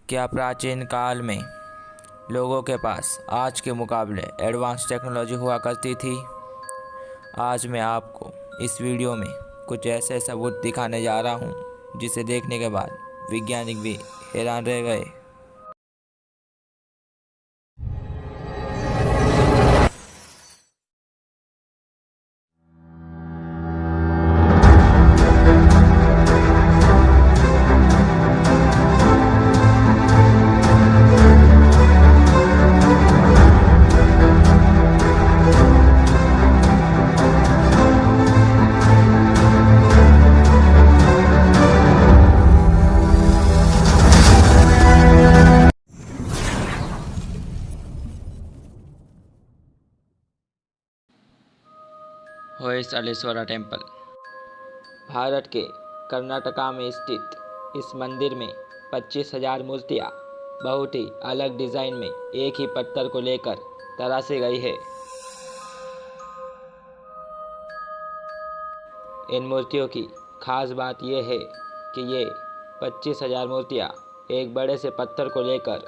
क्या प्राचीन काल में लोगों के पास आज के मुकाबले एडवांस टेक्नोलॉजी हुआ करती थी? आज मैं आपको इस वीडियो में कुछ ऐसे सबूत दिखाने जा रहा हूँ जिसे देखने के बाद वैज्ञानिक भी हैरान रह गए। होयसलेश्वरा टेम्पल भारत के कर्नाटका में स्थित इस मंदिर में 25,000 मूर्तियाँ बहुत ही अलग डिज़ाइन में एक ही पत्थर को लेकर तराशी गई है। इन मूर्तियों की खास बात यह है कि ये 25,000 मूर्तियाँ एक बड़े से पत्थर को लेकर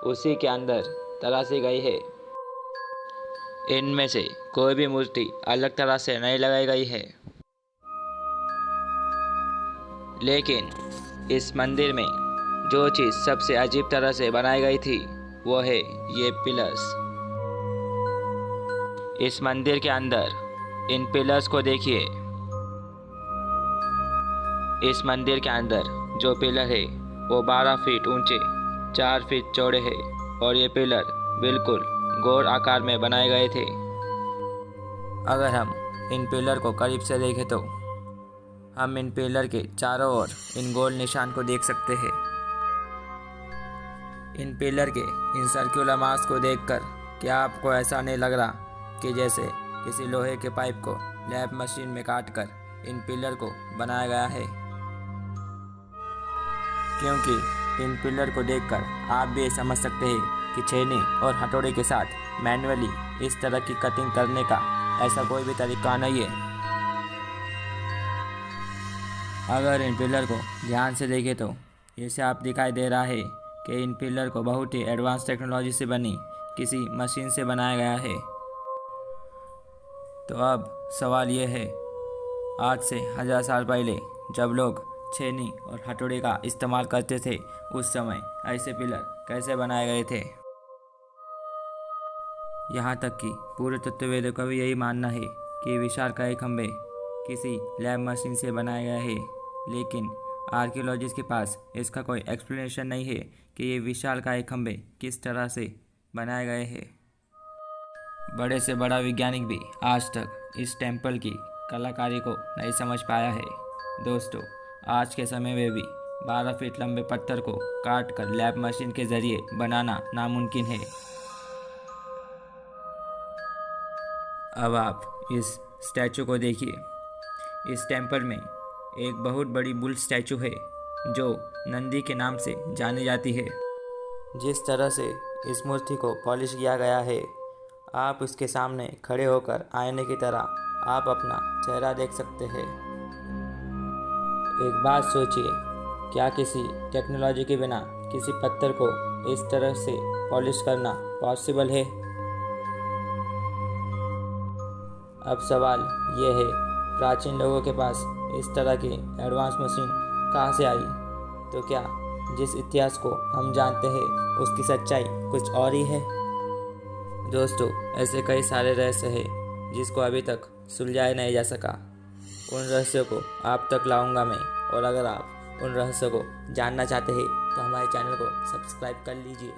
उसी के अंदर तराशी गई है। इनमें से कोई भी मूर्ति अलग तरह से नहीं लगाई गई है। लेकिन इस मंदिर में जो चीज़ सबसे अजीब तरह से बनाई गई थी वो है ये पिलर्स। इस मंदिर के अंदर इन पिलर्स को देखिए। इस मंदिर के अंदर जो पिलर है वो 12 फीट ऊंचे, 4 फीट चौड़े है और ये पिलर बिल्कुल गोल आकार में बनाए गए थे। अगर हम इन पिलर को करीब से देखें तो हम इन पिलर के चारों ओर इन गोल निशान को देख सकते हैं। इन पिलर के इन सर्कुलर मास को देखकर क्या आपको ऐसा नहीं लग रहा कि जैसे किसी लोहे के पाइप को लैब मशीन में काटकर इन पिलर को बनाया गया है? क्योंकि इन पिलर को देखकर आप भी समझ सकते हैं कि छेनी और हथौड़े के साथ मैन्युअली इस तरह की कटिंग करने का ऐसा कोई भी तरीका नहीं है। अगर इन पिलर को ध्यान से देखें तो ये साफ दिखाई दे रहा है कि इन पिलर को बहुत ही एडवांस टेक्नोलॉजी से बनी किसी मशीन से बनाया गया है। तो अब सवाल ये है, आज से 1000 साल पहले जब लोग छेनी और हथौड़े का इस्तेमाल करते थे उस समय ऐसे पिलर कैसे बनाए गए थे? यहाँ तक कि पूरे तत्ववेदों का भी यही मानना है कि विशालकाय खंभे किसी लैब मशीन से बनाए गए हैं। लेकिन आर्कियोलॉजिस्ट के पास इसका कोई एक्सप्लेनेशन नहीं है कि ये विशालकाय खंभे किस तरह से बनाए गए हैं। बड़े से बड़ा वैज्ञानिक भी आज तक इस टेम्पल की कलाकारी को नहीं समझ पाया है। दोस्तों, आज के समय में भी 12 फीट लंबे पत्थर को काट कर लैब मशीन के ज़रिए बनाना नामुमकिन है। अब आप इस स्टैचू को देखिए। इस टेम्पल में एक बहुत बड़ी बुल स्टैचू है जो नंदी के नाम से जानी जाती है। जिस तरह से इस मूर्ति को पॉलिश किया गया है, आप उसके सामने खड़े होकर आईने की तरह आप अपना चेहरा देख सकते हैं। एक बात सोचिए, क्या किसी टेक्नोलॉजी के बिना किसी पत्थर को इस तरह से पॉलिश करना पॉसिबल है? अब सवाल ये है, प्राचीन लोगों के पास इस तरह की एडवांस मशीन कहाँ से आई? तो क्या जिस इतिहास को हम जानते हैं उसकी सच्चाई कुछ और ही है? दोस्तों, ऐसे कई सारे रहस्य हैं जिसको अभी तक सुलझाया नहीं जा सका। उन रहस्यों को आप तक लाऊंगा मैं, और अगर आप उन रहस्यों को जानना चाहते हैं तो हमारे चैनल को सब्सक्राइब कर लीजिए।